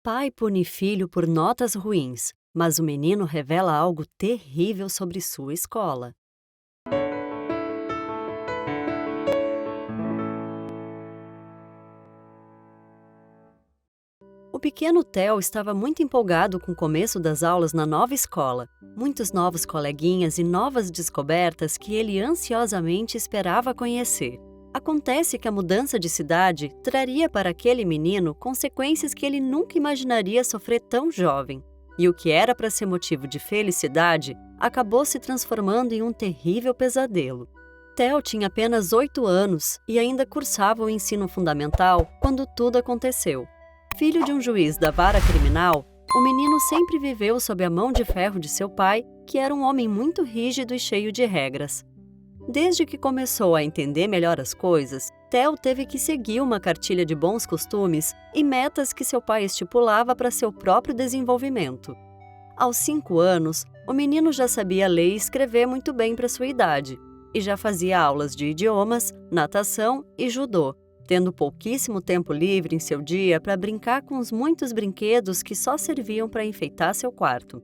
Pai pune filho por notas ruins, mas o menino revela algo terrível sobre sua escola. O pequeno Theo estava muito empolgado com o começo das aulas na nova escola, muitos novos coleguinhas e novas descobertas que ele ansiosamente esperava conhecer. Acontece que a mudança de cidade traria para aquele menino consequências que ele nunca imaginaria sofrer tão jovem. E o que era para ser motivo de felicidade acabou se transformando em um terrível pesadelo. Theo tinha apenas 8 anos e ainda cursava o ensino fundamental quando tudo aconteceu. Filho de um juiz da vara criminal, o menino sempre viveu sob a mão de ferro de seu pai, que era um homem muito rígido e cheio de regras. Desde que começou a entender melhor as coisas, Theo teve que seguir uma cartilha de bons costumes e metas que seu pai estipulava para seu próprio desenvolvimento. Aos 5 anos, o menino já sabia ler e escrever muito bem para sua idade, e já fazia aulas de idiomas, natação e judô, tendo pouquíssimo tempo livre em seu dia para brincar com os muitos brinquedos que só serviam para enfeitar seu quarto.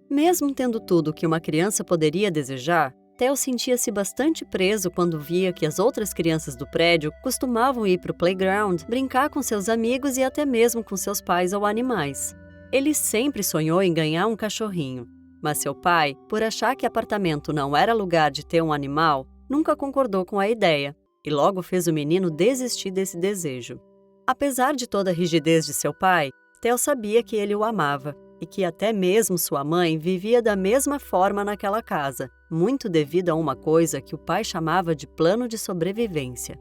Mesmo tendo tudo o que uma criança poderia desejar, Theo sentia-se bastante preso quando via que as outras crianças do prédio costumavam ir para o playground, brincar com seus amigos e até mesmo com seus pais ou animais. Ele sempre sonhou em ganhar um cachorrinho, mas seu pai, por achar que apartamento não era lugar de ter um animal, nunca concordou com a ideia e logo fez o menino desistir desse desejo. Apesar de toda a rigidez de seu pai, Theo sabia que ele o amava e que até mesmo sua mãe vivia da mesma forma naquela casa, muito devido a uma coisa que o pai chamava de plano de sobrevivência.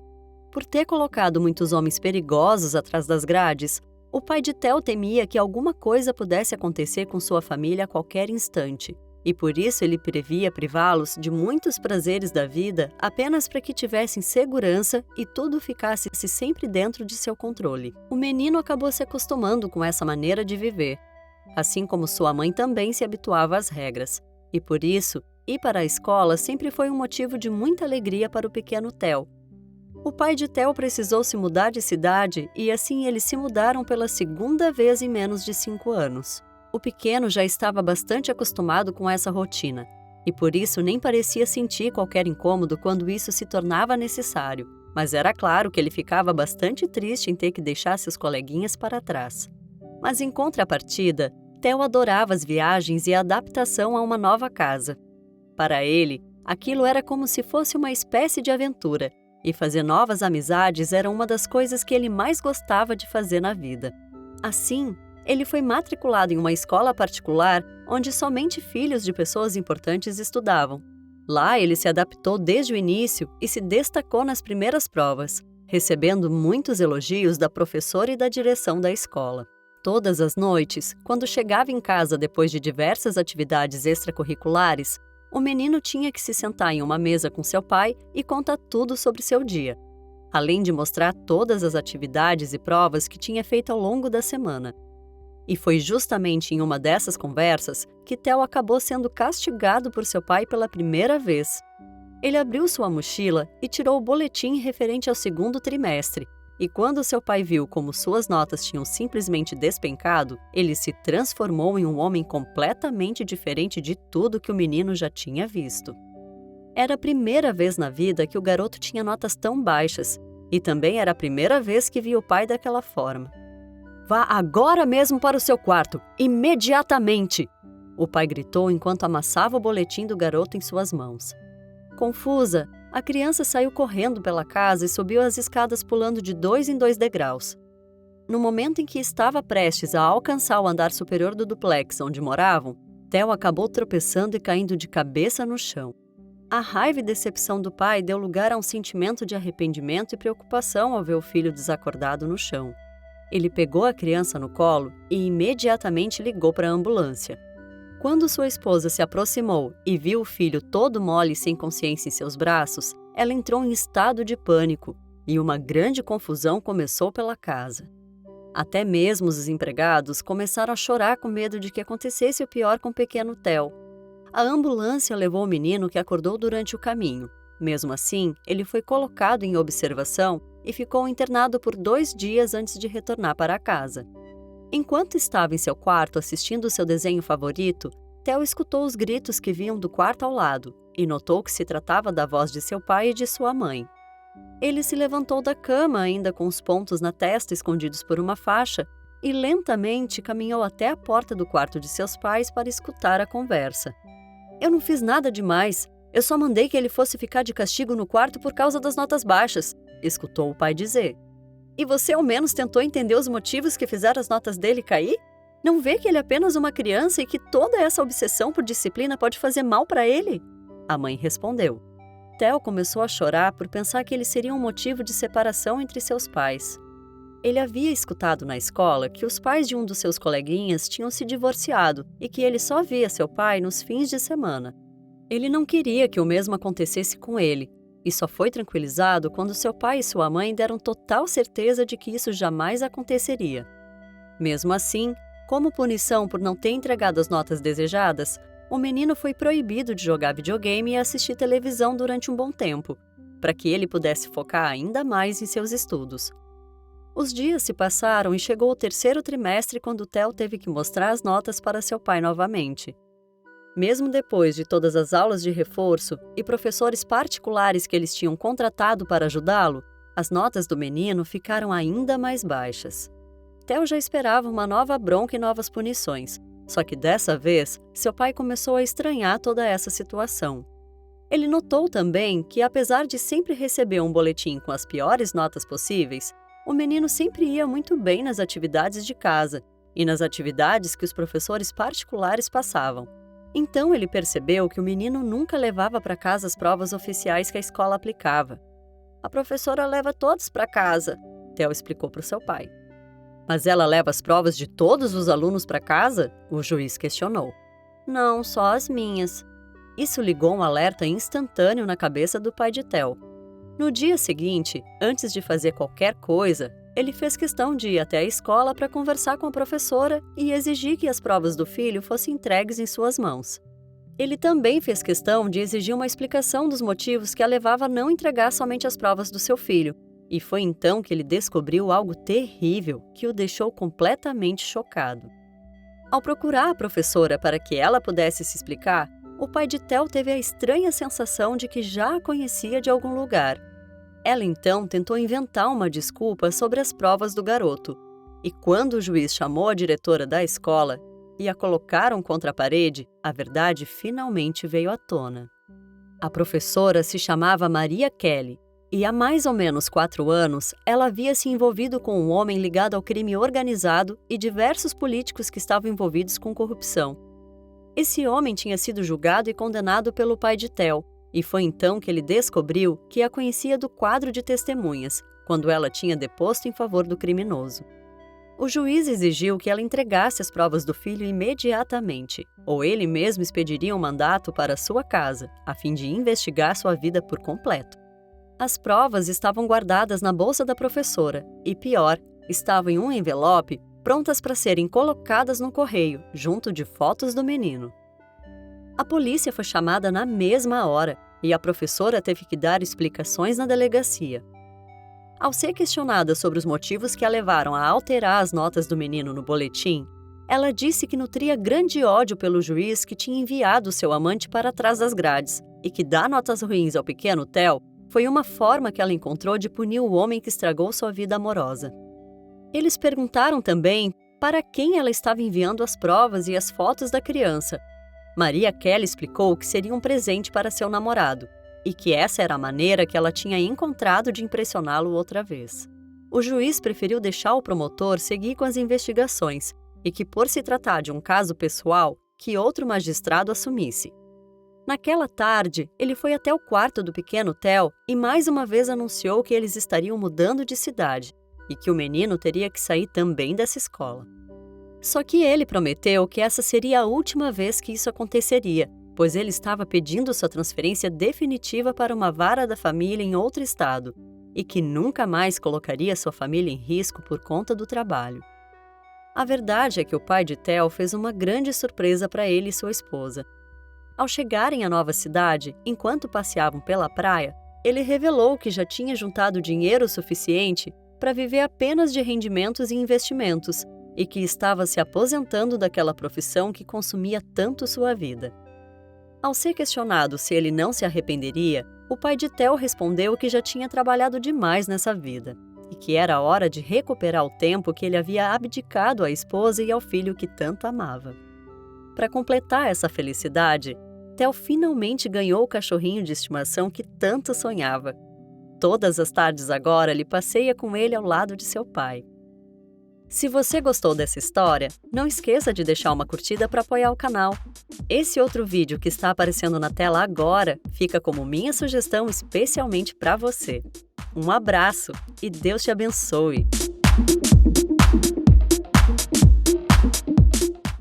Por ter colocado muitos homens perigosos atrás das grades, o pai de Theo temia que alguma coisa pudesse acontecer com sua família a qualquer instante, e por isso ele previa privá-los de muitos prazeres da vida apenas para que tivessem segurança e tudo ficasse sempre dentro de seu controle. O menino acabou se acostumando com essa maneira de viver, assim como sua mãe também se habituava às regras, e por isso, ir para a escola sempre foi um motivo de muita alegria para o pequeno Theo. O pai de Theo precisou se mudar de cidade e assim eles se mudaram pela segunda vez em menos de 5 anos. O pequeno já estava bastante acostumado com essa rotina, e por isso nem parecia sentir qualquer incômodo quando isso se tornava necessário, mas era claro que ele ficava bastante triste em ter que deixar seus coleguinhas para trás. Mas em contrapartida, Theo adorava as viagens e a adaptação a uma nova casa. Para ele, aquilo era como se fosse uma espécie de aventura, e fazer novas amizades era uma das coisas que ele mais gostava de fazer na vida. Assim, ele foi matriculado em uma escola particular onde somente filhos de pessoas importantes estudavam. Lá ele se adaptou desde o início e se destacou nas primeiras provas, recebendo muitos elogios da professora e da direção da escola. Todas as noites, quando chegava em casa depois de diversas atividades extracurriculares, o menino tinha que se sentar em uma mesa com seu pai e contar tudo sobre seu dia, além de mostrar todas as atividades e provas que tinha feito ao longo da semana. E foi justamente em uma dessas conversas que Theo acabou sendo castigado por seu pai pela primeira vez. Ele abriu sua mochila e tirou o boletim referente ao segundo trimestre, e quando seu pai viu como suas notas tinham simplesmente despencado, ele se transformou em um homem completamente diferente de tudo que o menino já tinha visto. Era a primeira vez na vida que o garoto tinha notas tão baixas, e também era a primeira vez que via o pai daquela forma. "Vá agora mesmo para o seu quarto, imediatamente!" O pai gritou enquanto amassava o boletim do garoto em suas mãos. Confusa, a criança saiu correndo pela casa e subiu as escadas pulando de 2 em 2 degraus. No momento em que estava prestes a alcançar o andar superior do duplex onde moravam, Theo acabou tropeçando e caindo de cabeça no chão. A raiva e decepção do pai deu lugar a um sentimento de arrependimento e preocupação ao ver o filho desacordado no chão. Ele pegou a criança no colo e imediatamente ligou para a ambulância. Quando sua esposa se aproximou e viu o filho todo mole e sem consciência em seus braços, ela entrou em estado de pânico e uma grande confusão começou pela casa. Até mesmo os empregados começaram a chorar com medo de que acontecesse o pior com o pequeno Theo. A ambulância levou o menino, que acordou durante o caminho. Mesmo assim, ele foi colocado em observação e ficou internado por 2 dias antes de retornar para casa. Enquanto estava em seu quarto assistindo seu desenho favorito, Theo escutou os gritos que vinham do quarto ao lado e notou que se tratava da voz de seu pai e de sua mãe. Ele se levantou da cama, ainda com os pontos na testa escondidos por uma faixa, e lentamente caminhou até a porta do quarto de seus pais para escutar a conversa. Eu não fiz nada demais. Eu só mandei que ele fosse ficar de castigo no quarto por causa das notas baixas, escutou o pai dizer. E você ao menos tentou entender os motivos que fizeram as notas dele cair? Não vê que ele é apenas uma criança e que toda essa obsessão por disciplina pode fazer mal para ele? A mãe respondeu. Theo começou a chorar por pensar que ele seria um motivo de separação entre seus pais. Ele havia escutado na escola que os pais de um dos seus coleguinhas tinham se divorciado e que ele só via seu pai nos fins de semana. Ele não queria que o mesmo acontecesse com ele, e só foi tranquilizado quando seu pai e sua mãe deram total certeza de que isso jamais aconteceria. Mesmo assim, como punição por não ter entregado as notas desejadas, o menino foi proibido de jogar videogame e assistir televisão durante um bom tempo, para que ele pudesse focar ainda mais em seus estudos. Os dias se passaram e chegou o terceiro trimestre quando Theo teve que mostrar as notas para seu pai novamente. Mesmo depois de todas as aulas de reforço e professores particulares que eles tinham contratado para ajudá-lo, as notas do menino ficaram ainda mais baixas. Theo já esperava uma nova bronca e novas punições, só que dessa vez, seu pai começou a estranhar toda essa situação. Ele notou também que, apesar de sempre receber um boletim com as piores notas possíveis, o menino sempre ia muito bem nas atividades de casa e nas atividades que os professores particulares passavam. Então ele percebeu que o menino nunca levava para casa as provas oficiais que a escola aplicava. A professora leva todos para casa, Theo explicou para o seu pai. Mas ela leva as provas de todos os alunos para casa? O juiz questionou. Não, só as minhas. Isso ligou um alerta instantâneo na cabeça do pai de Theo. No dia seguinte, antes de fazer qualquer coisa, ele fez questão de ir até a escola para conversar com a professora e exigir que as provas do filho fossem entregues em suas mãos. Ele também fez questão de exigir uma explicação dos motivos que a levava a não entregar somente as provas do seu filho, e foi então que ele descobriu algo terrível que o deixou completamente chocado. Ao procurar a professora para que ela pudesse se explicar, o pai de Theo teve a estranha sensação de que já a conhecia de algum lugar. Ela então tentou inventar uma desculpa sobre as provas do garoto. E quando o juiz chamou a diretora da escola e a colocaram contra a parede, a verdade finalmente veio à tona. A professora se chamava Maria Kelly e há mais ou menos 4 anos ela havia se envolvido com um homem ligado ao crime organizado e diversos políticos que estavam envolvidos com corrupção. Esse homem tinha sido julgado e condenado pelo pai de Theo, e foi então que ele descobriu que a conhecia do quadro de testemunhas, quando ela tinha deposto em favor do criminoso. O juiz exigiu que ela entregasse as provas do filho imediatamente, ou ele mesmo expediria um mandato para sua casa, a fim de investigar sua vida por completo. As provas estavam guardadas na bolsa da professora, e pior, estavam em um envelope prontas para serem colocadas no correio, junto de fotos do menino. A polícia foi chamada na mesma hora e a professora teve que dar explicações na delegacia. Ao ser questionada sobre os motivos que a levaram a alterar as notas do menino no boletim, ela disse que nutria grande ódio pelo juiz que tinha enviado seu amante para trás das grades e que dar notas ruins ao pequeno Theo foi uma forma que ela encontrou de punir o homem que estragou sua vida amorosa. Eles perguntaram também para quem ela estava enviando as provas e as fotos da criança. Maria Kelly explicou que seria um presente para seu namorado e que essa era a maneira que ela tinha encontrado de impressioná-lo outra vez. O juiz preferiu deixar o promotor seguir com as investigações e que, por se tratar de um caso pessoal, que outro magistrado assumisse. Naquela tarde, ele foi até o quarto do pequeno Theo e mais uma vez anunciou que eles estariam mudando de cidade e que o menino teria que sair também dessa escola. Só que ele prometeu que essa seria a última vez que isso aconteceria, pois ele estava pedindo sua transferência definitiva para uma vara da família em outro estado e que nunca mais colocaria sua família em risco por conta do trabalho. A verdade é que o pai de Theo fez uma grande surpresa para ele e sua esposa. Ao chegarem à nova cidade, enquanto passeavam pela praia, ele revelou que já tinha juntado dinheiro suficiente para viver apenas de rendimentos e investimentos, e que estava se aposentando daquela profissão que consumia tanto sua vida. Ao ser questionado se ele não se arrependeria, o pai de Theo respondeu que já tinha trabalhado demais nessa vida e que era hora de recuperar o tempo que ele havia abdicado à esposa e ao filho que tanto amava. Para completar essa felicidade, Theo finalmente ganhou o cachorrinho de estimação que tanto sonhava. Todas as tardes agora ele passeia com ele ao lado de seu pai. Se você gostou dessa história, não esqueça de deixar uma curtida para apoiar o canal. Esse outro vídeo que está aparecendo na tela agora fica como minha sugestão especialmente para você. Um abraço e Deus te abençoe!